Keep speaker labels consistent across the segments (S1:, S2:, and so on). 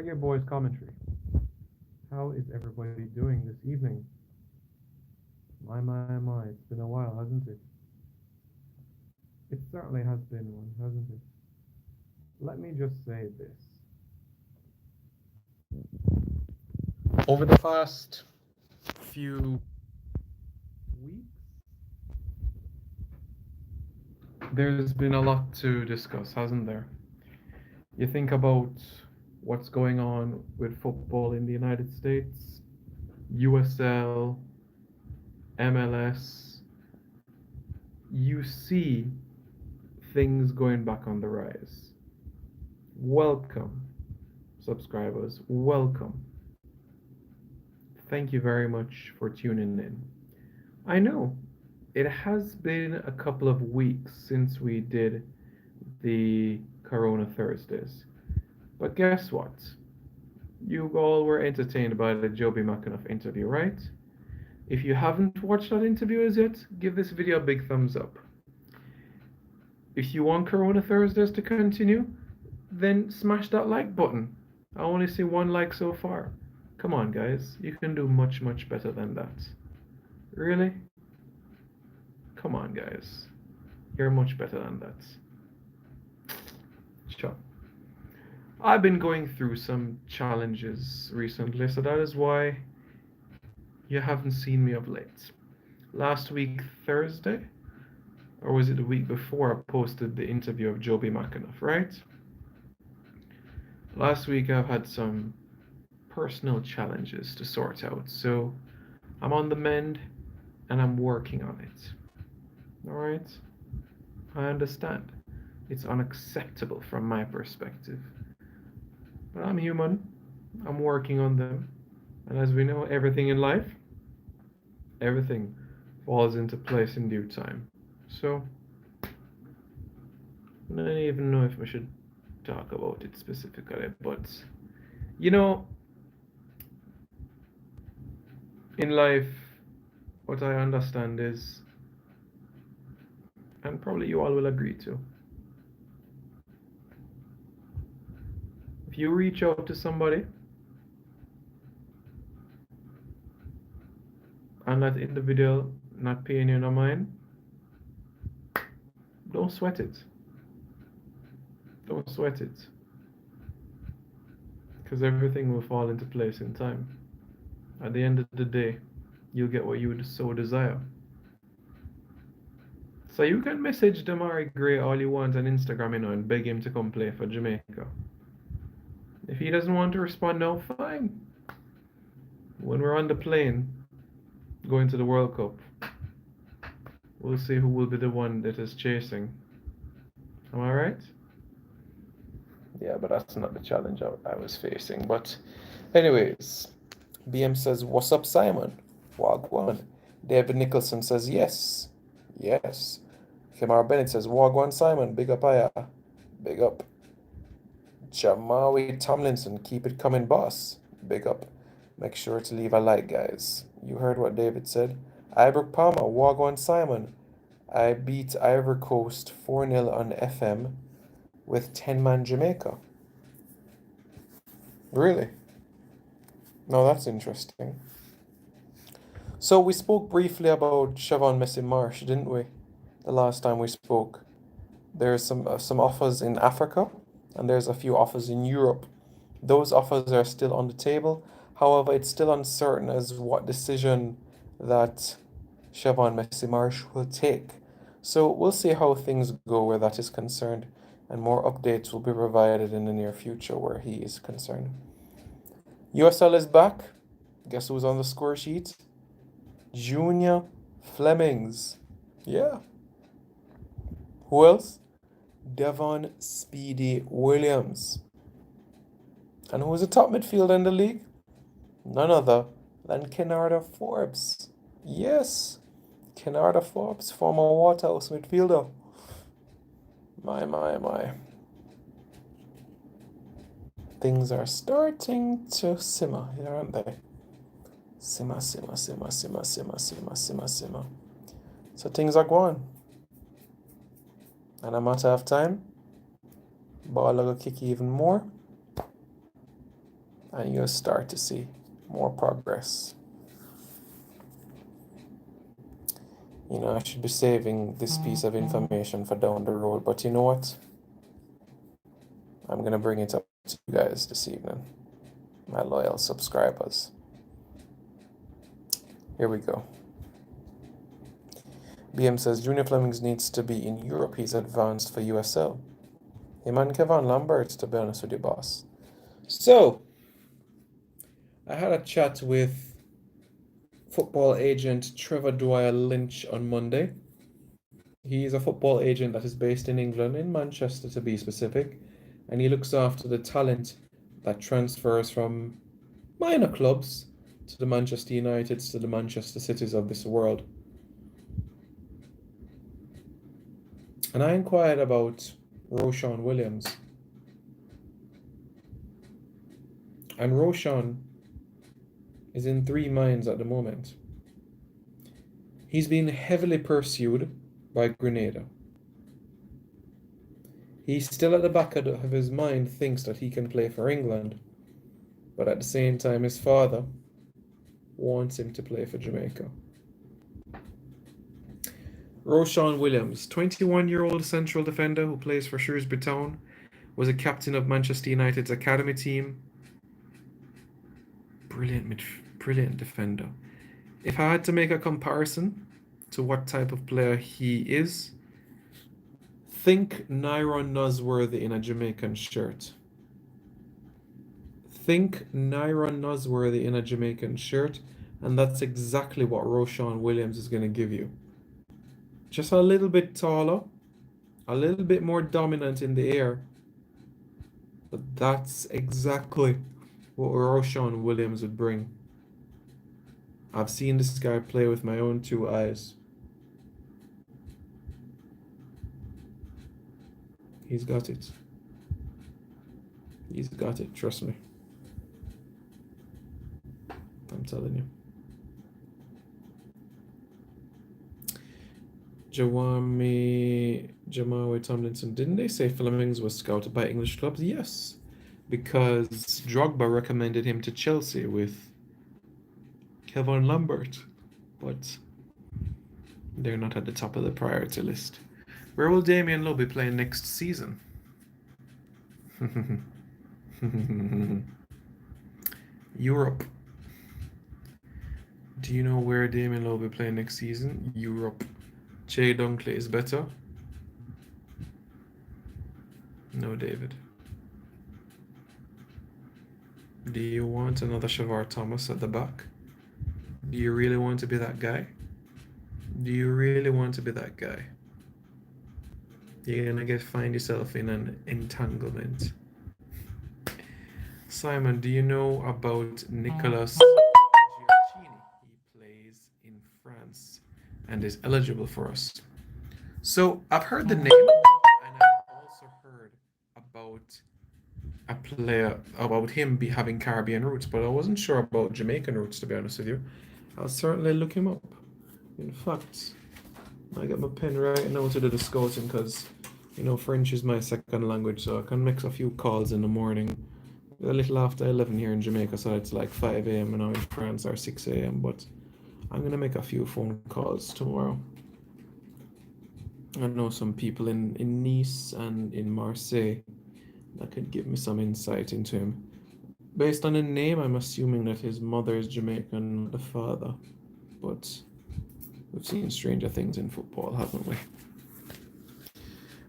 S1: Reggae Boys commentary. How is everybody doing this evening? My, it's been a while, hasn't it? It certainly has been one, hasn't it? Let me just say this. Over the past few weeks, there's been a lot to discuss, hasn't there? You think about what's going on with football in the United States, USL, MLS, you see things going back on the rise. Welcome, subscribers. Welcome. Thank you very much for tuning in. I know it has been a couple of weeks since we did the Corona Thursdays, but guess what? You all were entertained by the Joby McAnuff interview, right? If you haven't watched that interview as yet, give this video a big thumbs up. If you want Corona Thursdays to continue, then smash that like button. I only see one like so far. Come on, guys. You can do much, much better than that. Really? Come on, guys. You're much better than that. Sure. I've been going through some challenges recently, so that is why you haven't seen me of late. Last week, Thursday, or was it the week before, I posted the interview of Joby McAnuff, right? Last week I've had some personal challenges to sort out, so I'm on the mend and I'm working on it. Alright? I understand. It's unacceptable from my perspective. But I'm human. I'm working on them. And as we know, everything in life, everything falls into place in due time. So, I don't even know if we should talk about it specifically, but you know, in life, what I understand is, and probably you all will agree to, if you reach out to somebody and that individual not paying you no mind, don't sweat it. Don't sweat it. Because everything will fall into place in time. At the end of the day, you'll get what you would so desire. So you can message Damari Gray all you want on Instagram, and beg him to come play for Jamaica. If he doesn't want to respond now, fine. When we're on the plane going to the World Cup, we'll see who will be the one that is chasing. Am I right? Yeah, but that's not the challenge I was facing. But anyways, BM says, what's up, Simon? Wagwan. David Nicholson says, yes. Yes. Kamar Bennett says, Wagwan Simon, big up Aya. Big up. Jamawi Tomlinson, keep it coming, boss. Big up. Make sure to leave a like, guys. You heard what David said. Ibrook Palmer, Wagwan Simon. I beat Ivory Coast 4-0 on FM with 10-man Jamaica. Really? No, that's interesting. So we spoke briefly about Siobhan Messi Marsh, didn't we? The last time we spoke. There's some offers in Africa, and there's a few offers in Europe. Those offers are still on the table. However, it's still uncertain as what decision that Siobhan Messi Marsh will take. So we'll see how things go where that is concerned, and more updates will be provided in the near future where he is concerned. USL is back. Guess who's on the score sheet? Junior Flemings. Yeah. Who else? Devon Speedy Williams. And who's the top midfielder in the league? None other than Kennarda Forbes. Yes. Kennarda Forbes, former Waterhouse midfielder. My. Things are starting to simmer here, aren't they? Simmer. So things are going. And a matter of time, ball will kick even more. and you'll start to see more progress. You know, I should be saving this piece of information for down the road, but you know what? I'm going to bring it up to you guys this evening, my loyal subscribers. Here we go. BM says Junior Flemings needs to be in Europe. He's advanced for USL. Him and Kevin Lambert, to be honest with you, boss. So, I had a chat with football agent Trevor Dwyer Lynch on Monday. He's a football agent that is based in England, in Manchester to be specific, and he looks after the talent that transfers from minor clubs to the Manchester Uniteds, to the Manchester Cities of this world. And I inquired about Roshan Williams. And Roshan is in three minds at the moment. He's been heavily pursued by Grenada. He still at the back of his mind thinks that he can play for England, but at the same time his father wants him to play for Jamaica. Roshan Williams, 21-year-old central defender who plays for Shrewsbury Town, was a captain of Manchester United's academy team. Brilliant defender. If I had to make a comparison to what type of player he is, think Nyron Nosworthy in a Jamaican shirt. Think Nyron Nosworthy in a Jamaican shirt, and that's exactly what Roshan Williams is going to give you. Just a little bit taller, a little bit more dominant in the air, but that's exactly what Roshan Williams would bring. I've seen this guy play with my own two eyes. He's got it. He's got it, trust me. I'm telling you. Jamawe Tomlinson, didn't they say Flemings was scouted by English clubs? Yes, because Drogba recommended him to Chelsea with Kevin Lambert, but they're not at the top of the priority list. Where will Damian Lowe be playing next season? Europe. Do you know where Damian Lowe will be playing next season? Europe. Jay Dunkley is better? No, David. Do you want another Shavar Thomas at the back? Do you really want to be that guy? Do you really want to be that guy? You're gonna find yourself in an entanglement. Simon, do you know about Nicolas Giacchini? He plays in France and is eligible for us. So I've heard the name, and I've also heard about a player, about him having Caribbean roots, but I wasn't sure about Jamaican roots, to be honest with you. I'll certainly look him up. In fact, I got my pen right now to do the scouting because, you know, French is my second language, so I can make a few calls in the morning. A little after 11 here in Jamaica, so it's like 5 a.m. and now in France or 6 a.m. But I'm going to make a few phone calls tomorrow. I know some people in Nice and in Marseille that could give me some insight into him. Based on the name, I'm assuming that his mother is Jamaican, the father. But we've seen stranger things in football, haven't we?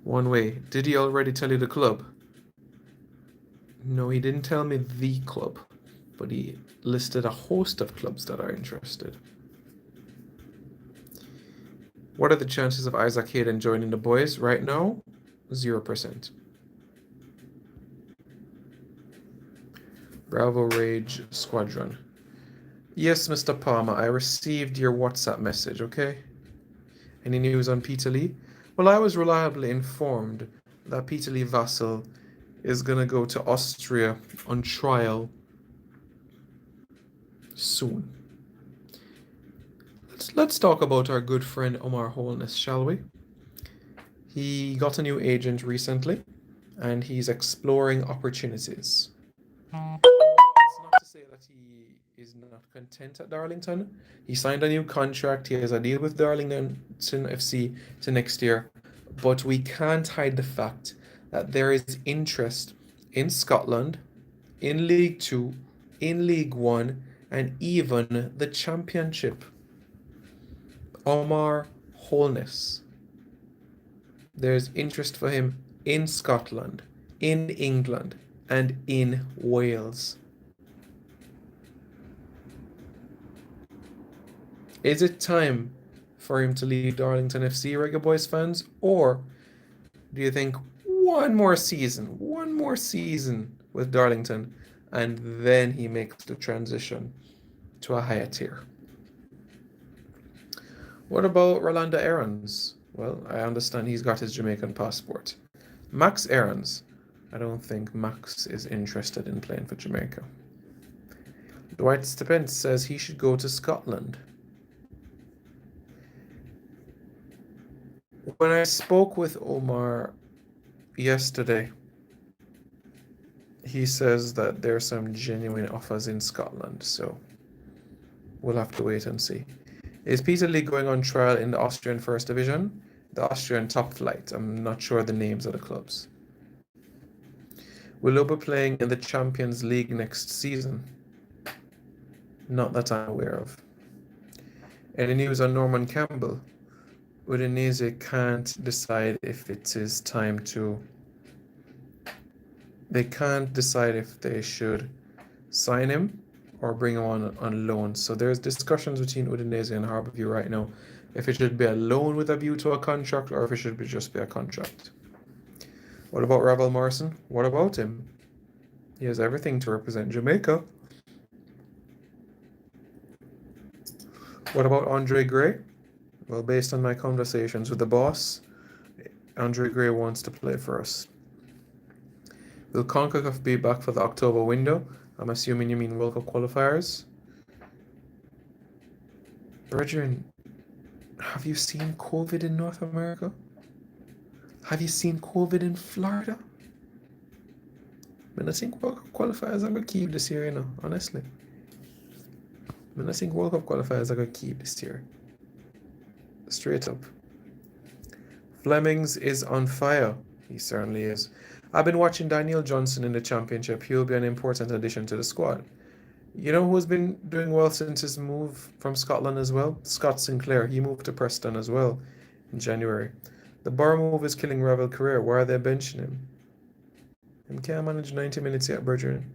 S1: One way. Did he already tell you the club? No, he didn't tell me the club, but he listed a host of clubs that are interested. What are the chances of Isaac Hayden joining the boys right now? 0%. Bravo Rage Squadron. Yes, Mr. Palmer, I received your WhatsApp message, okay? Any news on Peter Lee? Well, I was reliably informed that Peter Lee Vassell is going to go to Austria on trial soon. Let's talk about our good friend Omar Holness, shall we? He got a new agent recently, and he's exploring opportunities. It's say that he is not content at Darlington. He signed a new contract. He has a deal with Darlington FC to next year. But we can't hide the fact that there is interest in Scotland, in League Two, in League One, and even the Championship. Omar Holness. There's interest for him in Scotland, in England, and in Wales. Is it time for him to leave Darlington FC, Reggae Boys fans? Or do you think one more season with Darlington, and then he makes the transition to a higher tier? What about Rolanda Aarons? Well, I understand he's got his Jamaican passport. Max Aarons. I don't think Max is interested in playing for Jamaica. Dwight Spence says he should go to Scotland. When I spoke with Omar yesterday, he says that there are some genuine offers in Scotland, so we'll have to wait and see. Is Peter Lee going on trial in the Austrian First Division? The Austrian top flight. I'm not sure the names of the clubs. Will he be playing in the Champions League next season? Not that I'm aware of. Any news on Norman Campbell? Udinese can't decide if it is time to... They can't decide if they should sign him or bring him on loan. So there's discussions between Udinese and Harborview right now if it should be a loan with a view to a contract or if it should just be a contract. What about Ravel Morrison? What about him? He has everything to represent Jamaica. What about Andre Gray? Well, based on my conversations with the boss, Andre Gray wants to play for us. Will CONCACAF be back for the October window? I'm assuming you mean World Cup qualifiers. Brethren, have you seen COVID in North America? Have you seen COVID in Florida? I think World Cup qualifiers are going to keep this year, you know, honestly. I think World Cup qualifiers are going to keep this year. Straight up. Flemings is on fire. He certainly is. I've been watching Daniel Johnson in the championship. He'll be an important addition to the squad. You know who's been doing well since his move from Scotland as well? Scott Sinclair. He moved to Preston as well in January. The bar move is killing Ravel's career. Why are they benching him? He can't manage 90 minutes yet, brethren.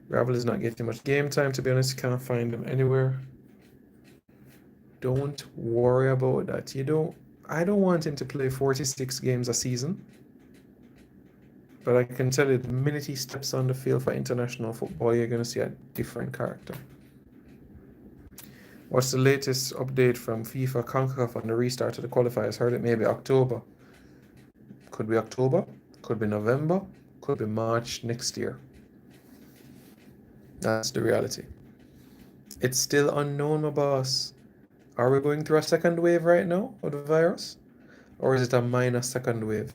S1: Ravel is not getting much game time, to be honest. You can't find him anywhere. Don't worry about that. I don't want him to play 46 games a season. But I can tell you, the minute he steps on the field for international football, you're going to see a different character. What's the latest update from FIFA CONCACAF on the restart of the qualifiers? Heard it maybe October. Could be October, could be November, could be March next year. That's the reality. It's still unknown, my boss. Are we going through a second wave right now of the virus? Or is it a minor second wave?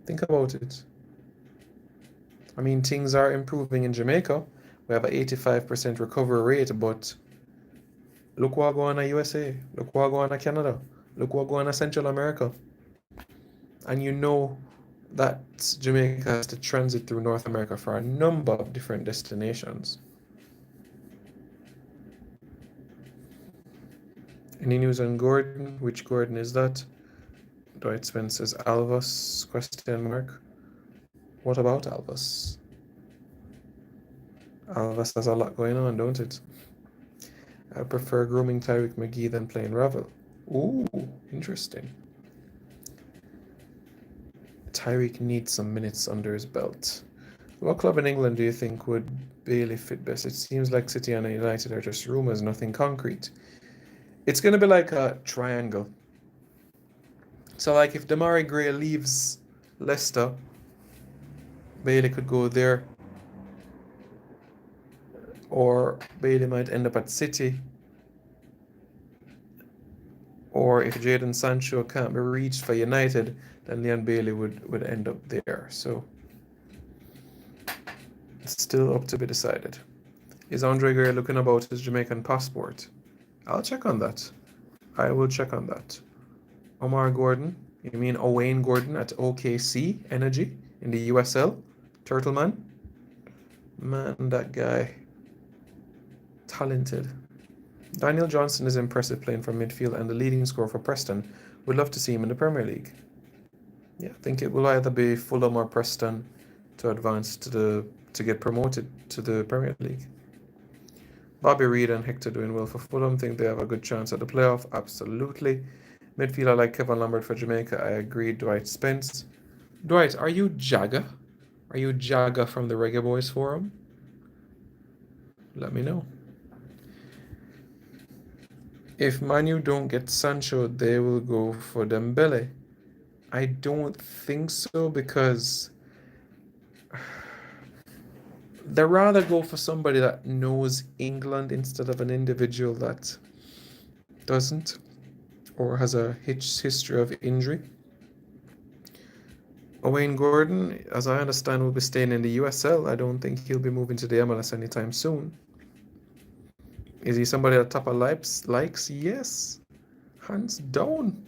S1: Think about it. I mean, things are improving in Jamaica. We have an 85% recovery rate, but look what going on in USA. Look what going on in Canada. Look what going on in Central America. And you know that Jamaica has to transit through North America for a number of different destinations. Any news on Gordon? Which Gordon is that? Dwight Spence says Alvas, question mark. What about Alvas? Alvas has a lot going on, don't it? I prefer grooming Tyreek McGee than playing Ravel. Ooh, interesting. Tyreek needs some minutes under his belt. What club in England do you think would Bailey fit best? It seems like City and United are just rumours, nothing concrete. It's going to be like a triangle. So like if Damari Gray leaves Leicester, Bailey could go there. Or Bailey might end up at City. Or if Jadon Sancho can't be reached for United, then Leon Bailey would end up there. So it's still up to be decided. Is Andre Gray looking about his Jamaican passport? I'll check on that. I will check on that. Omar Gordon, you mean Owain Gordon at OKC Energy in the USL? Turtleman? Man, that guy. Talented. Daniel Johnson is impressive playing from midfield and the leading scorer for Preston. Would love to see him in the Premier League. Yeah, I think it will either be Fulham or Preston to advance to get promoted to the Premier League. Bobby Reid and Hector doing well for Fulham. Think they have a good chance at the playoff. Absolutely. Midfield, I like Kevin Lambert for Jamaica. I agree. Dwight Spence. Dwight, are you Jagger? Are you Jagger from the Reggae Boys Forum? Let me know. If Manu don't get Sancho, they will go for Dembele. I don't think so, because they rather go for somebody that knows England instead of an individual that doesn't or has a history of injury. Owain Gordon, as I understand, will be staying in the USL. I don't think he'll be moving to the MLS anytime soon. Is he somebody that Tapa likes? Yes. Hands down.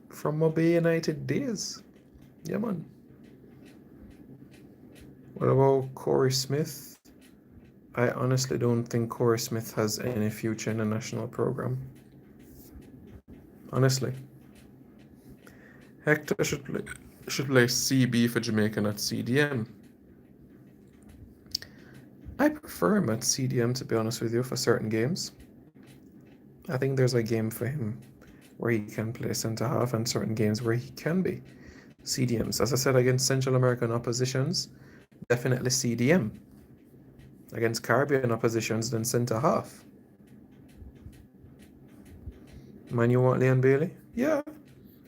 S1: From Mobay United days. Yeah, man. What about Corey Smith? I honestly don't think Corey Smith has any future in the national program. Honestly. Hector should play CB for Jamaica, not CDM. I prefer him at CDM, to be honest with you, for certain games. I think there's a game for him where he can play centre half and certain games where he can be CDMs. As I said, against Central American oppositions, definitely CDM. Against Caribbean oppositions, then centre half. Man, you want Leon Bailey? Yeah.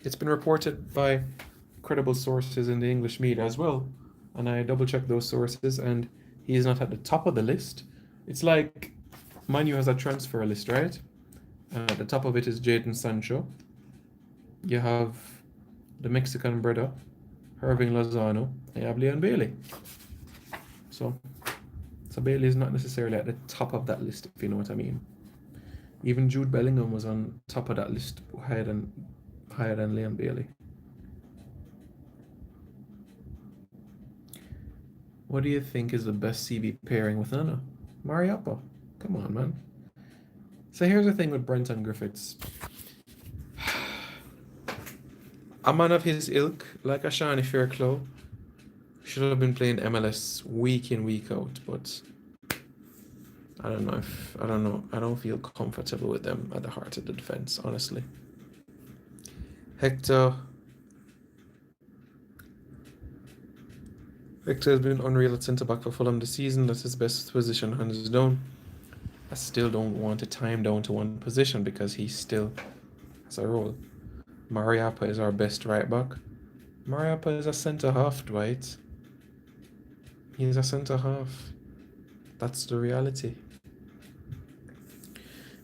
S1: It's been reported by credible sources in the English media as well. And I double-checked those sources, and he is not at the top of the list. It's like Manu has a transfer list, right? At the top of it is Jadon Sancho. You have the Mexican brother, Irving Lozano, and you have Leon Bailey. So Bailey is not necessarily at the top of that list, if you know what I mean. Even Jude Bellingham was on top of that list, higher than Leon Bailey. What do you think is the best CB pairing with Nana? Mariappa. Come on, man. So here's the thing with Brenton Griffiths. A man of his ilk, like a Shani Fairclough, should have been playing MLS week in, week out, but I don't feel comfortable with them at the heart of the defense, honestly. Hector has been unreal at centre-back for Fulham this season. That's his best position, hands down. I still don't want to tie him down to one position because he still has a role. Mariappa is our best right-back. Mariappa is a centre-half, Dwight. He's a centre-half. That's the reality.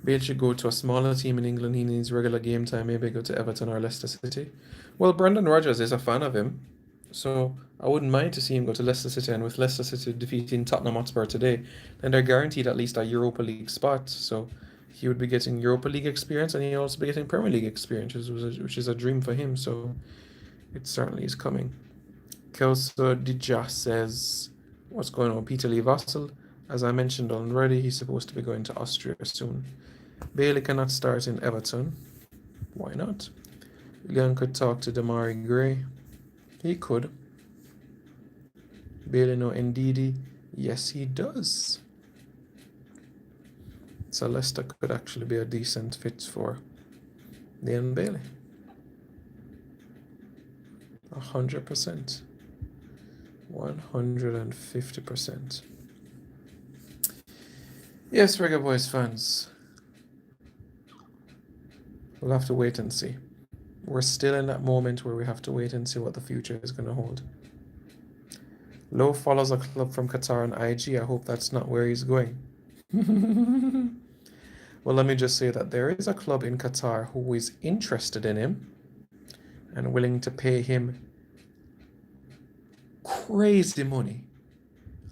S1: Bale should go to a smaller team in England. He needs regular game time. Maybe go to Everton or Leicester City. Well, Brendan Rodgers is a fan of him, so I wouldn't mind to see him go to Leicester City. And with Leicester City defeating Tottenham Hotspur today, then they're guaranteed at least a Europa League spot. So he would be getting Europa League experience, and he'd also be getting Premier League experience, which is a dream for him. So it certainly is coming. Kelso Dija says, what's going on? Peter Lee Vassell. As I mentioned already, he's supposed to be going to Austria soon. Bailey cannot start in Everton. Why not? Leon could talk to Damari Gray. He could. Bailey know Ndidi. Yes, he does. So Leicester could actually be a decent fit for Leon Bailey. 100%. 150%. Yes, Reggae Boys fans. We'll have to wait and see. We're still in that moment where we have to wait and see what the future is going to hold. Lowe follows a club from Qatar on IG. I hope that's not where he's going. Well, let me just say that there is a club in Qatar who is interested in him and willing to pay him crazy money.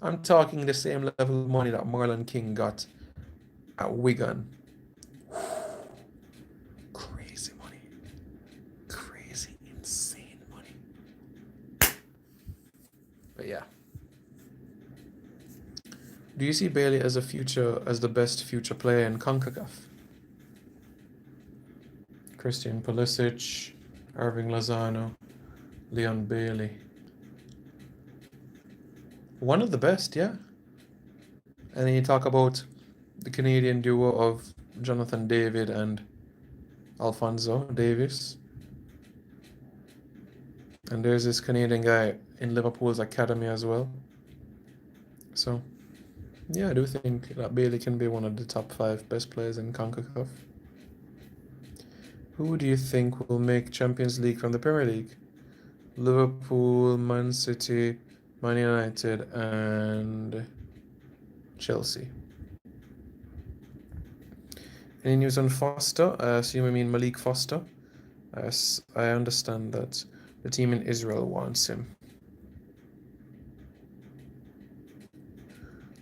S1: I'm talking the same level of money that Marlon King got at Wigan. Crazy money. Crazy, insane money. But yeah. Do you see Bailey as the best future player in CONCACAF? Christian Pulisic, Irving Lozano, Leon Bailey. One of the best, yeah. And then you talk about the Canadian duo of Jonathan David and Alphonso Davies. And there's this Canadian guy in Liverpool's academy as well. So, yeah, I do think that Bailey can be one of the top 5 best players in CONCACAF. Who do you think will make Champions League from the Premier League? Liverpool, Man City, Man United, and Chelsea. Any news on Foster? I assume I mean Malik Foster. I understand that the team in Israel wants him.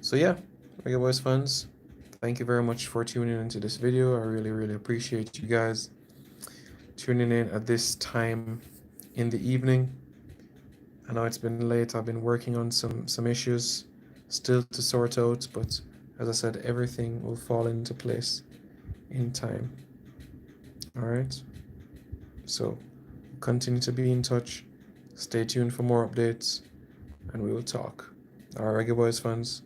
S1: So yeah, Reggae Boys fans, thank you very much for tuning into this video. I really, really appreciate you guys tuning in at this time in the evening. I know it's been late. I've been working on some issues still to sort out, but as I said, everything will fall into place in time. All right. So continue to be in touch. Stay tuned for more updates, and we will talk. All right, Reggae Boys fans.